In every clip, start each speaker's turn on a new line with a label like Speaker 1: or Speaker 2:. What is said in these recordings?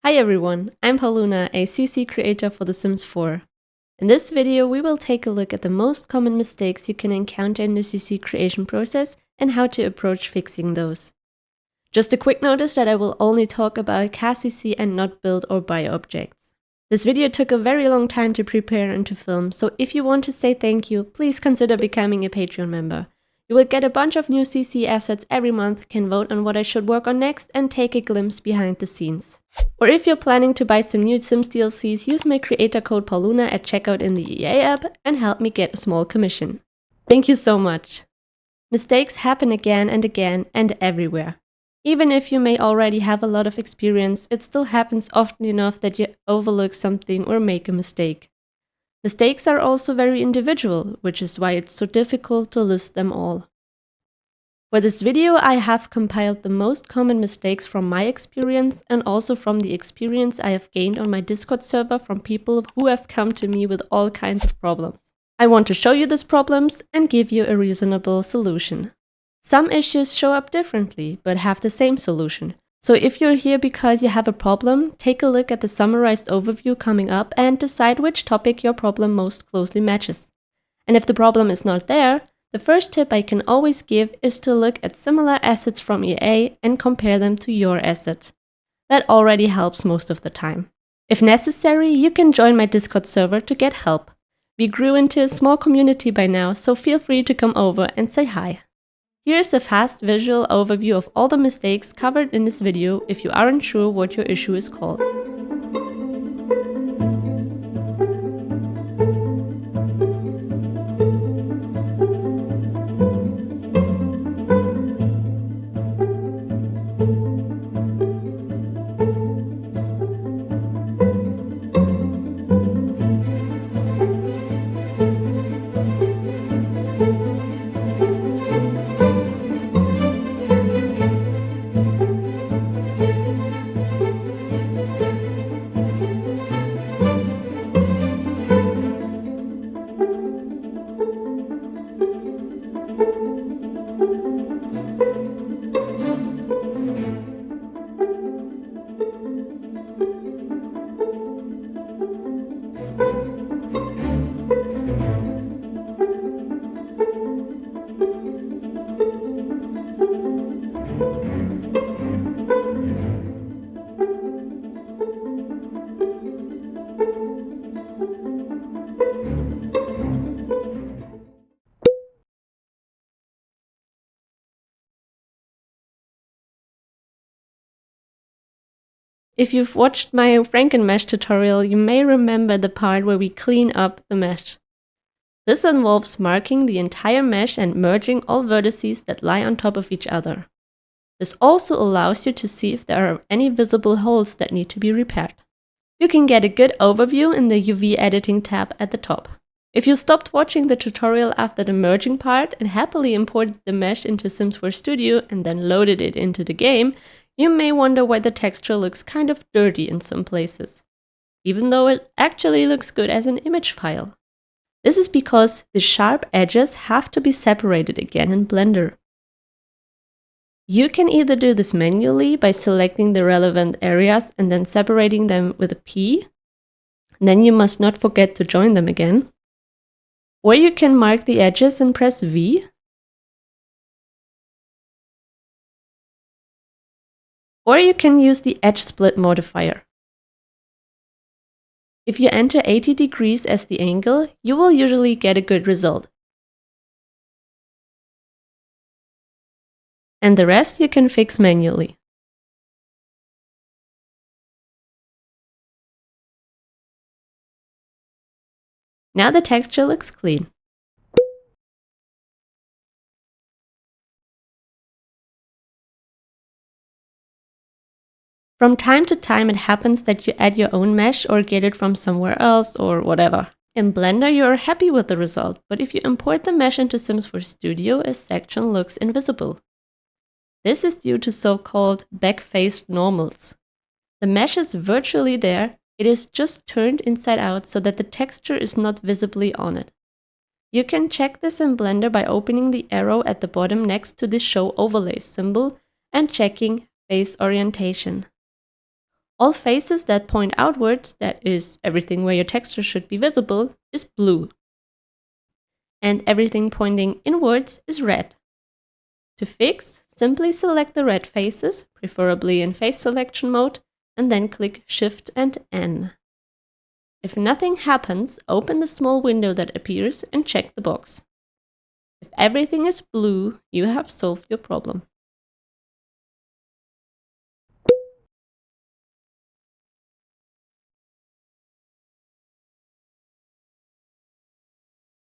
Speaker 1: Hi everyone, I'm Pauluna, a CC creator for The Sims 4. In this video, we will take a look at the most common mistakes you can encounter in the CC creation process and how to approach fixing those. Just a quick notice that I will only talk about CC and not build or buy objects. This video took a very long time to prepare and to film, so if you want to say thank you, please consider becoming a Patreon member. You will get a bunch of new CC assets every month, can vote on what I should work on next, and take a glimpse behind the scenes. Or if you're planning to buy some new Sims DLCs, use my creator code Pauluna at checkout in the EA app and help me get a small commission. Thank you so much! Mistakes happen again and everywhere. Even if you may already have a lot of experience, it still happens often enough that you overlook something or make a mistake. Mistakes are also very individual, which is why it's so difficult to list them all. For this video, I have compiled the most common mistakes from my experience and also from the experience I have gained on my Discord server from people who have come to me with all kinds of problems. I want to show you these problems and give you a reasonable solution. Some issues show up differently, but have the same solution. So if you're here because you have a problem, take a look at the summarized overview coming up and decide which topic your problem most closely matches. And if the problem is not there, the first tip I can always give is to look at similar assets from EA and compare them to your asset. That already helps most of the time. If necessary, you can join my Discord server to get help. We grew into a small community by now, so feel free to come over and say hi. Here's a fast visual overview of all the mistakes covered in this video if you aren't sure what your issue is called. If you've watched my Frankenmesh tutorial, you may remember the part where we clean up the mesh. This involves marking the entire mesh and merging all vertices that lie on top of each other. This also allows you to see if there are any visible holes that need to be repaired. You can get a good overview in the UV editing tab at the top. If you stopped watching the tutorial after the merging part and happily imported the mesh into Sims 4 Studio and then loaded it into the game, you may wonder why the texture looks kind of dirty in some places, even though it actually looks good as an image file. This is because the sharp edges have to be separated again in Blender. You can either do this manually by selecting the relevant areas and then separating them with a P. Then you must not forget to join them again. Or you can mark the edges and press V. Or you can use the edge split modifier. If you enter 80 degrees as the angle, you will usually get a good result. And the rest you can fix manually. Now the texture looks clean. From time to time it happens that you add your own mesh or get it from somewhere else or whatever. In Blender you are happy with the result, but if you import the mesh into Sims 4 Studio, a section looks invisible. This is due to so-called backfaced normals. The mesh is virtually there, it is just turned inside out so that the texture is not visibly on it. You can check this in Blender by opening the arrow at the bottom next to the Show Overlays symbol and checking Face Orientation. All faces that point outwards, that is, everything where your texture should be visible, is blue. And everything pointing inwards is red. To fix, simply select the red faces, preferably in face selection mode, and then click Shift and N. If nothing happens, open the small window that appears and check the box. If everything is blue, you have solved your problem.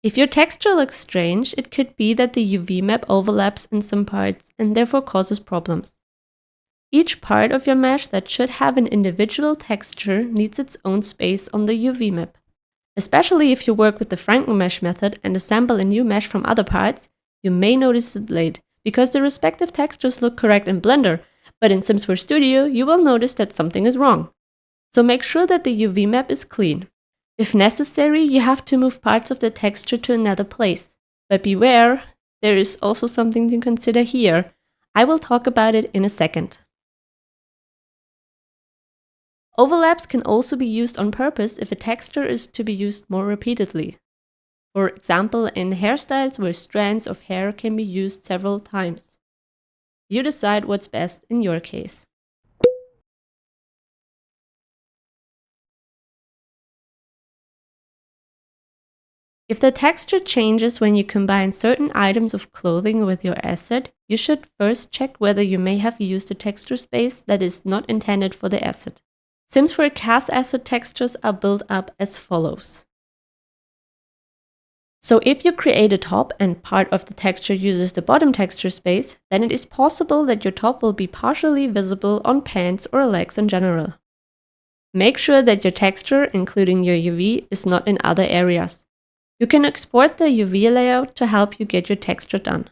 Speaker 1: If your texture looks strange, it could be that the UV map overlaps in some parts and therefore causes problems. Each part of your mesh that should have an individual texture needs its own space on the UV map. Especially if you work with the Franken-Mesh method and assemble a new mesh from other parts, you may notice it late, because the respective textures look correct in Blender, but in Sims 4 Studio you will notice that something is wrong. So make sure that the UV map is clean. If necessary, you have to move parts of the texture to another place. But beware, there is also something to consider here. I will talk about it in a second. Overlaps can also be used on purpose if a texture is to be used more repeatedly. For example, in hairstyles where strands of hair can be used several times. You decide what's best in your case. If the texture changes when you combine certain items of clothing with your asset, you should first check whether you may have used a texture space that is not intended for the asset. Sims 4 cast asset textures are built up as follows. So if you create a top and part of the texture uses the bottom texture space, then it is possible that your top will be partially visible on pants or legs in general. Make sure that your texture, including your UV, is not in other areas. You can export the UV layout to help you get your texture done.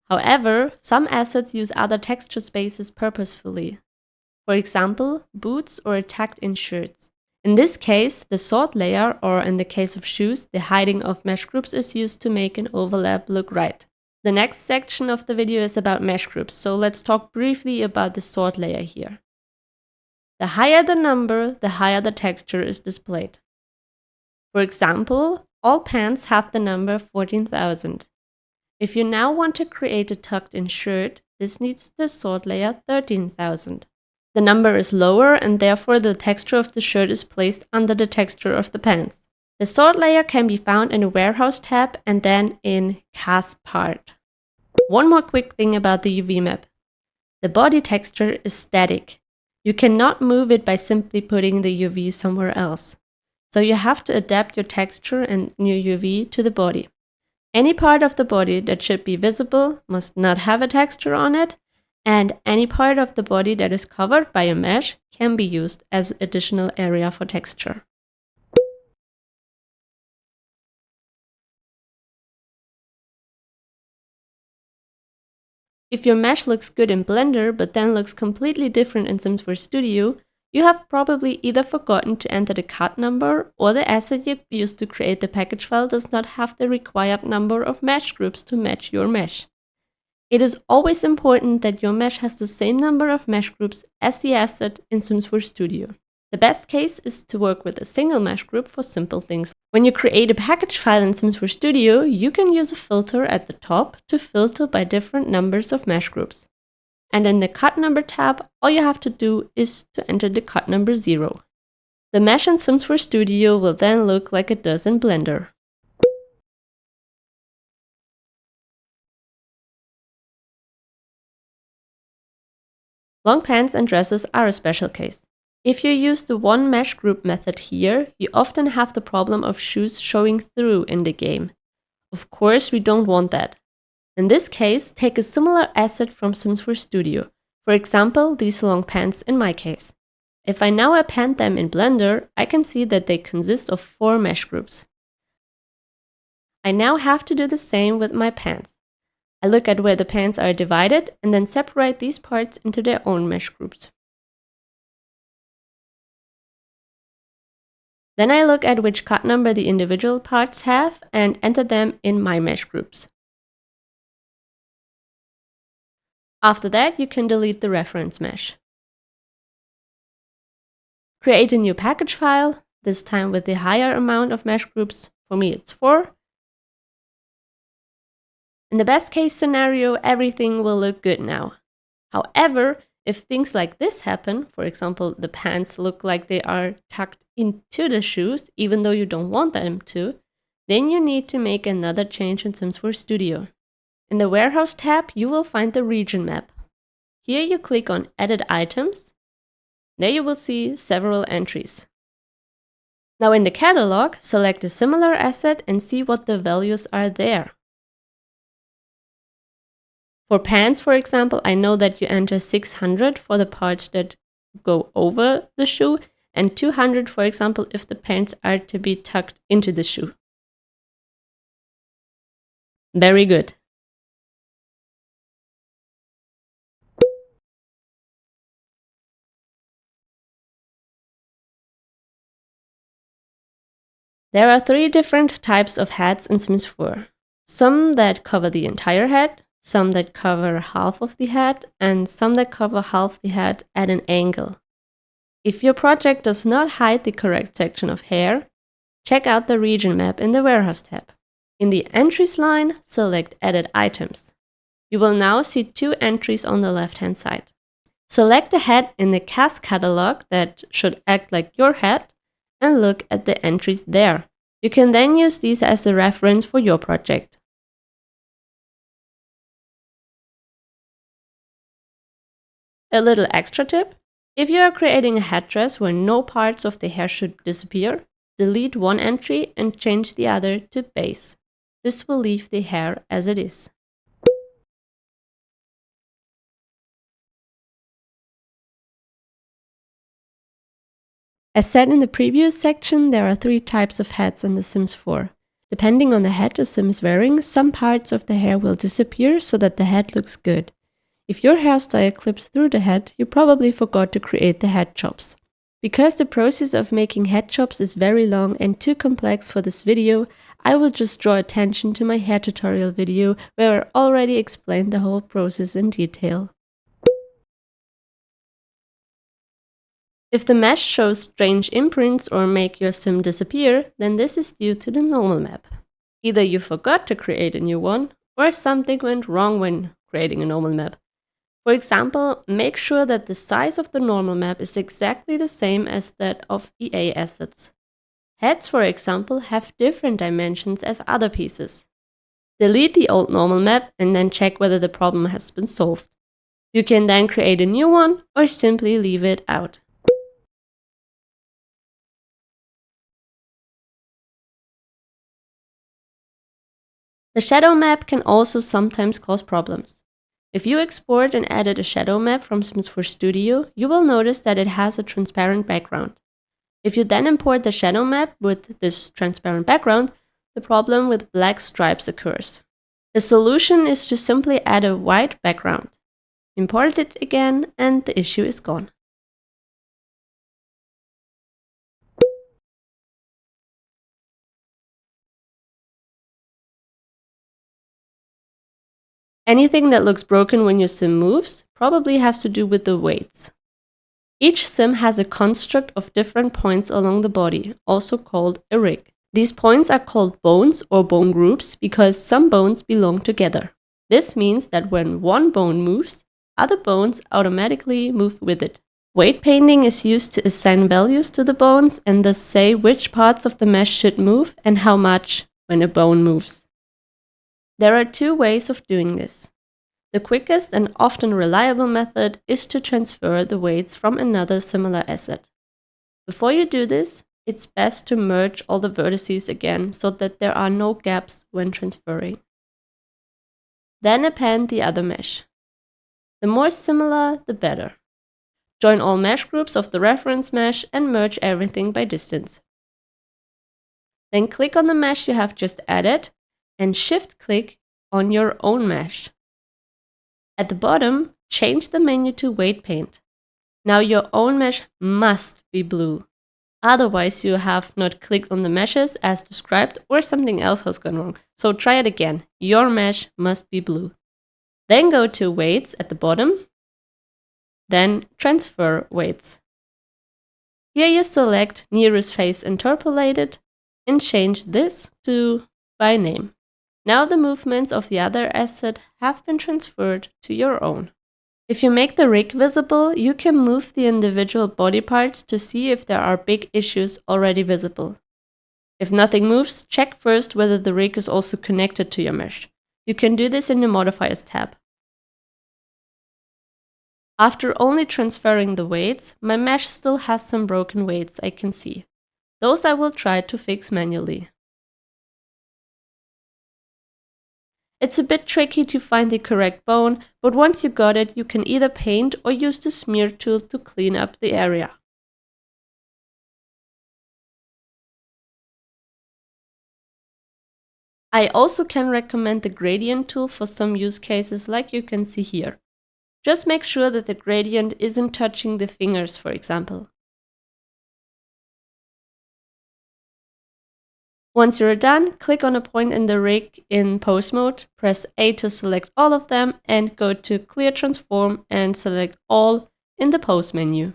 Speaker 1: However, some assets use other texture spaces purposefully. For example, boots or tucked-in shirts. In this case, the sort layer, or in the case of shoes, the hiding of mesh groups is used to make an overlap look right. The next section of the video is about mesh groups, so let's talk briefly about the sort layer here. The higher the number, the higher the texture is displayed. For example, all pants have the number 14,000. If you now want to create a tucked-in shirt, this needs the sort layer 13,000. The number is lower and therefore the texture of the shirt is placed under the texture of the pants. The sort layer can be found in the Warehouse tab and then in Cast Part. One more quick thing about the UV map. The body texture is static. You cannot move it by simply putting the UV somewhere else. So you have to adapt your texture and new UV to the body. Any part of the body that should be visible must not have a texture on it, and any part of the body that is covered by a mesh can be used as additional area for texture. If your mesh looks good in Blender but then looks completely different in Sims 4 Studio, you have probably either forgotten to enter the cut number, or the asset you used to create the package file does not have the required number of mesh groups to match your mesh. It is always important that your mesh has the same number of mesh groups as the asset in Sims 4 Studio. The best case is to work with a single mesh group for simple things. When you create a package file in Sims 4 Studio, you can use a filter at the top to filter by different numbers of mesh groups. And in the cut number tab, all you have to do is to enter the cut number 0. The mesh in Sims 4 Studio will then look like it does in Blender. Long pants and dresses are a special case. If you use the one mesh group method here, you often have the problem of shoes showing through in the game. Of course, we don't want that. In this case, take a similar asset from Sims 4 Studio. For example, these long pants in my case. If I now append them in Blender, I can see that they consist of 4 mesh groups. I now have to do the same with my pants. I look at where the pants are divided and then separate these parts into their own mesh groups. Then I look at which cut number the individual parts have and enter them in my mesh groups. After that, you can delete the reference mesh. Create a new package file, this time with the higher amount of mesh groups. For me, it's 4. In the best case scenario, everything will look good now. However, if things like this happen, for example, the pants look like they are tucked into the shoes, even though you don't want them to, then you need to make another change in Sims 4 Studio. In the Warehouse tab, you will find the region map. Here you click on Edit Items. There you will see several entries. Now in the catalog, select a similar asset and see what the values are there. For pants, for example, I know that you enter 600 for the parts that go over the shoe and 200, for example, if the pants are to be tucked into the shoe. Very good. There are 3 different types of hats in Sims 4. Some that cover the entire head, some that cover half of the head, and some that cover half the head at an angle. If your project does not hide the correct section of hair, check out the region map in the Warehouse tab. In the Entries line, select Edit Items. You will now see 2 entries on the left-hand side. Select a head in the cast catalog that should act like your head and look at the entries there. You can then use these as a reference for your project. A little extra tip: if you are creating a headdress where no parts of the hair should disappear, delete one entry and change the other to base. This will leave the hair as it is. As said in the previous section, there are 3 types of heads in The Sims 4. Depending on the head the sim is wearing, some parts of the hair will disappear so that the head looks good. If your hairstyle clips through the head, you probably forgot to create the head chops. Because the process of making head chops is very long and too complex for this video, I will just draw attention to my hair tutorial video where I already explained the whole process in detail. If the mesh shows strange imprints or make your sim disappear, then this is due to the normal map. Either you forgot to create a new one, or something went wrong when creating a normal map. For example, make sure that the size of the normal map is exactly the same as that of EA assets. Heads, for example, have different dimensions as other pieces. Delete the old normal map and then check whether the problem has been solved. You can then create a new one or simply leave it out. The shadow map can also sometimes cause problems. If you export and edit a shadow map from Sims 4 Studio, you will notice that it has a transparent background. If you then import the shadow map with this transparent background, the problem with black stripes occurs. The solution is to simply add a white background. Import it again and the issue is gone. Anything that looks broken when your sim moves probably has to do with the weights. Each sim has a construct of different points along the body, also called a rig. These points are called bones or bone groups because some bones belong together. This means that when one bone moves, other bones automatically move with it. Weight painting is used to assign values to the bones and thus say which parts of the mesh should move and how much when a bone moves. There are 2 ways of doing this. The quickest and often reliable method is to transfer the weights from another similar asset. Before you do this, it's best to merge all the vertices again so that there are no gaps when transferring. Then append the other mesh. The more similar, the better. Join all mesh groups of the reference mesh and merge everything by distance. Then click on the mesh you have just added and shift-click on your own mesh. At the bottom, change the menu to Weight Paint. Now your own mesh must be blue. Otherwise, you have not clicked on the meshes as described or something else has gone wrong. So try it again. Your mesh must be blue. Then go to weights at the bottom. Then transfer weights. Here you select nearest face interpolated and change this to by name. Now the movements of the other asset have been transferred to your own. If you make the rig visible, you can move the individual body parts to see if there are big issues already visible. If nothing moves, check first whether the rig is also connected to your mesh. You can do this in the Modifiers tab. After only transferring the weights, my mesh still has some broken weights I can see. Those I will try to fix manually. It's a bit tricky to find the correct bone, but once you got it, you can either paint or use the smear tool to clean up the area. I also can recommend the gradient tool for some use cases like you can see here. Just make sure that the gradient isn't touching the fingers, for example. Once you're done, click on a point in the rig in pose mode, press A to select all of them, and go to Clear Transform and select all in the pose menu.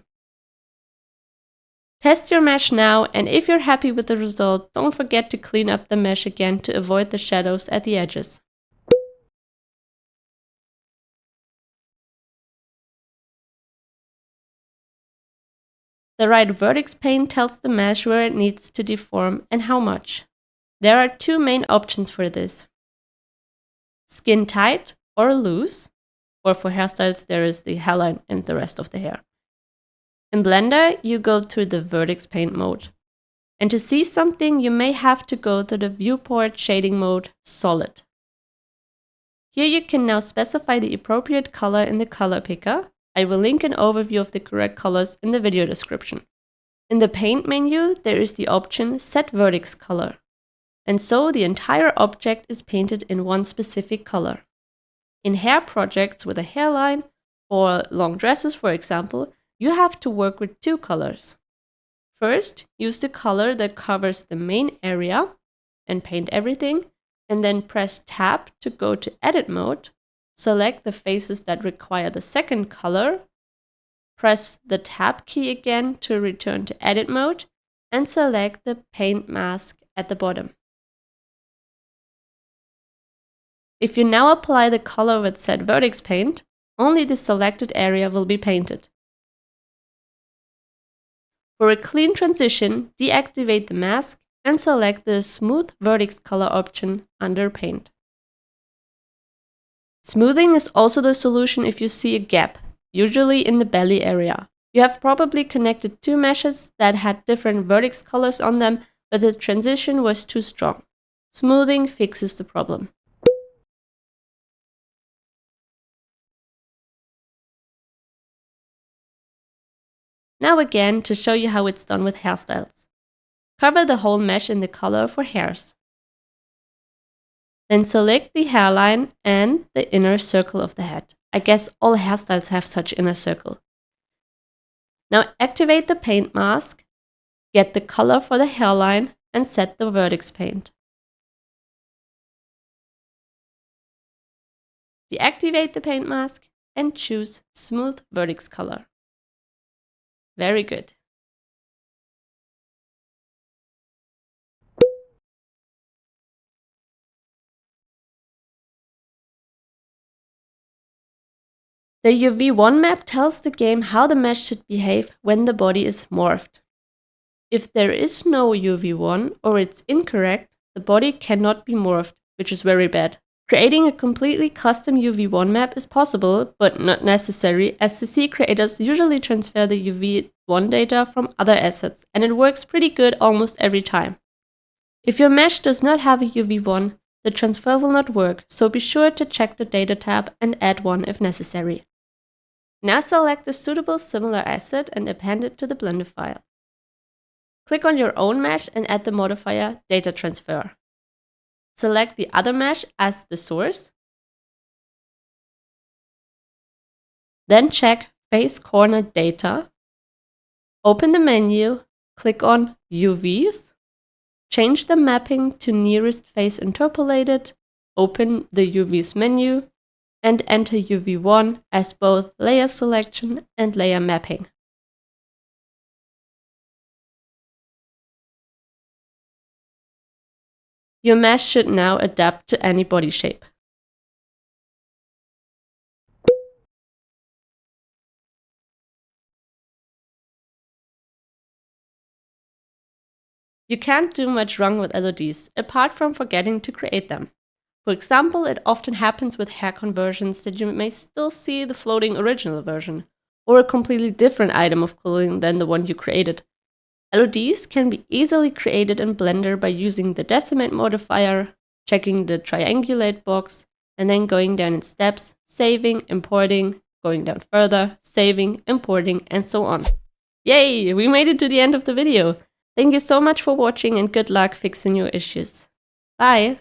Speaker 1: Test your mesh now, and if you're happy with the result, don't forget to clean up the mesh again to avoid the shadows at the edges. The right vertex paint tells the mesh where it needs to deform and how much. There are two main options for this: skin tight or loose, or for hairstyles there is the hairline and the rest of the hair. In Blender, you go to the vertex paint mode. And to see something, you may have to go to the viewport shading mode, solid. Here you can now specify the appropriate color in the color picker. I will link an overview of the correct colors in the video description. In the paint menu, there is the option Set Vertex Color. And so the entire object is painted in one specific color. In hair projects with a hairline, or long dresses for example, you have to work with two colors. First, use the color that covers the main area and paint everything, and then press Tab to go to Edit mode. Select the faces that require the second color, press the Tab key again to return to Edit mode, and select the paint mask at the bottom. If you now apply the color with Set Vertex Paint, only the selected area will be painted. For a clean transition, deactivate the mask and select the Smooth Vertex Color option under Paint. Smoothing is also the solution if you see a gap, usually in the belly area. You have probably connected two meshes that had different vertex colors on them, but the transition was too strong. Smoothing fixes the problem. Now again, to show you how it's done with hairstyles. Cover the whole mesh in the color for hairs. Then select the hairline and the inner circle of the head. I guess all hairstyles have such inner circle. Now activate the paint mask, get the color for the hairline, and set the vertex paint. Deactivate the paint mask and choose Smooth Vertex Color. Very good. The UV1 map tells the game how the mesh should behave when the body is morphed. If there is no UV1 or it's incorrect, the body cannot be morphed, which is very bad. Creating a completely custom UV1 map is possible, but not necessary, as CC creators usually transfer the UV1 data from other assets, and it works pretty good almost every time. If your mesh does not have a UV1, the transfer will not work, so be sure to check the Data tab and add one if necessary. Now select a suitable similar asset and append it to the Blender file. Click on your own mesh and add the modifier Data Transfer. Select the other mesh as the source. Then check Face Corner Data. Open the menu click on UVs, change the mapping to nearest face interpolated, open the UVs menu, and enter UV1 as both layer selection and layer mapping. Your mesh should now adapt to any body shape. You can't do much wrong with LODs, apart from forgetting to create them. For example, it often happens with hair conversions that you may still see the floating original version, or a completely different item of clothing than the one you created. LODs can be easily created in Blender by using the decimate modifier, checking the triangulate box, and then going down in steps, saving, importing, going down further, saving, importing, and so on. Yay! We made it to the end of the video! Thank you so much for watching and good luck fixing your issues. Bye!